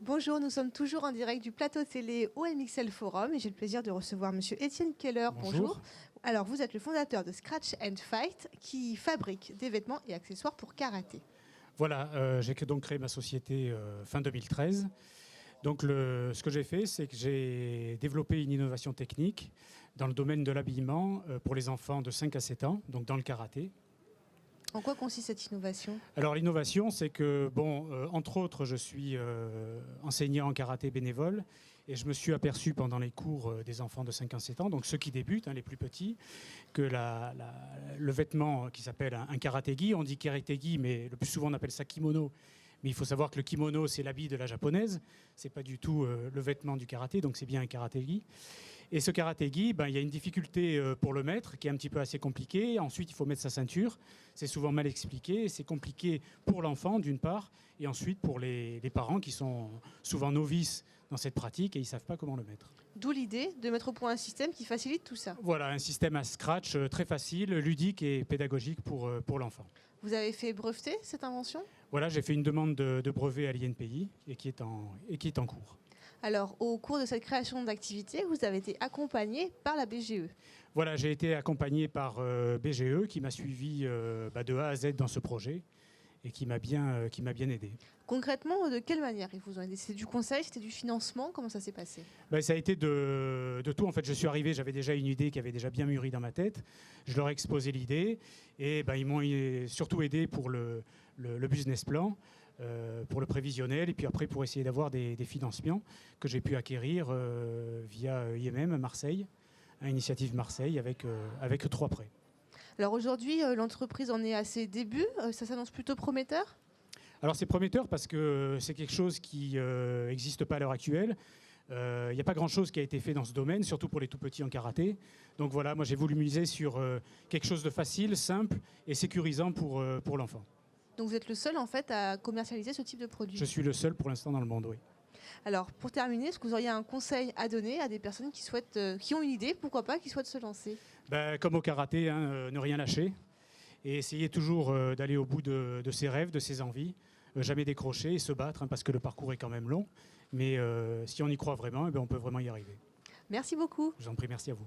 Bonjour, nous sommes toujours en direct du plateau télé OMXL Forum et j'ai le plaisir de recevoir Monsieur Étienne Keller. Bonjour. Alors, vous êtes le fondateur de Scratch and Fight qui fabrique des vêtements et accessoires pour karaté. Voilà, j'ai donc créé ma société fin 2013. Donc ce que j'ai fait, c'est que j'ai développé une innovation technique dans le domaine de l'habillement pour les enfants de 5 à 7 ans, donc dans le karaté. En quoi consiste cette innovation? Alors l'innovation, c'est que, entre autres, je suis enseignant en karaté bénévole et je me suis aperçu pendant les cours des enfants de 5 à 7 ans, donc ceux qui débutent, les plus petits, que le vêtement qui s'appelle un karaté-gi, on dit karaté-gi, mais le plus souvent on appelle ça kimono. Mais il faut savoir que le kimono, c'est l'habit de la japonaise, c'est pas du tout le vêtement du karaté, donc c'est bien un karaté-gi. Et ce karaté-gi, il y a une difficulté pour le mettre qui est un petit peu assez compliquée. Ensuite, il faut mettre sa ceinture. C'est souvent mal expliqué. C'est compliqué pour l'enfant, d'une part, et ensuite pour les parents qui sont souvent novices dans cette pratique et ils ne savent pas comment le mettre. D'où l'idée de mettre au point un système qui facilite tout ça. Voilà, un système à scratch très facile, ludique et pédagogique pour l'enfant. Vous avez fait breveter cette invention? Voilà, j'ai fait une demande de brevet à l'INPI et qui est en cours. Alors, au cours de cette création d'activité, vous avez été accompagné par la BGE. Voilà, j'ai été accompagné par BGE qui m'a suivi de A à Z dans ce projet et qui m'a bien aidé. Concrètement, de quelle manière ils vous ont aidé? C'était du conseil, c'était du financement? Comment ça s'est passé? Ça a été de tout. En fait, je suis arrivé, j'avais déjà une idée qui avait déjà bien mûri dans ma tête. Je leur ai exposé l'idée et ils m'ont surtout aidé pour le business plan. Pour le prévisionnel et puis après pour essayer d'avoir des financements que j'ai pu acquérir via IMM Marseille, Initiative Marseille avec 3 prêts. Alors aujourd'hui, l'entreprise en est à ses débuts, ça s'annonce plutôt prometteur? Alors c'est prometteur parce que c'est quelque chose qui n'existe pas à l'heure actuelle. Il n'y a pas grand-chose qui a été fait dans ce domaine, surtout pour les tout-petits en karaté. Donc voilà, moi j'ai voulu miser sur quelque chose de facile, simple et sécurisant pour l'enfant. Donc vous êtes le seul en fait à commercialiser ce type de produit? Je suis le seul pour l'instant dans le monde, oui. Alors pour terminer, est-ce que vous auriez un conseil à donner à des personnes qui ont une idée, pourquoi pas, qui souhaitent se lancer? Comme au karaté, ne rien lâcher et essayer toujours d'aller au bout de ses rêves, de ses envies, jamais décrocher et se battre parce que le parcours est quand même long. Mais si on y croit vraiment, on peut vraiment y arriver. Merci beaucoup. Je vous en prie, merci à vous.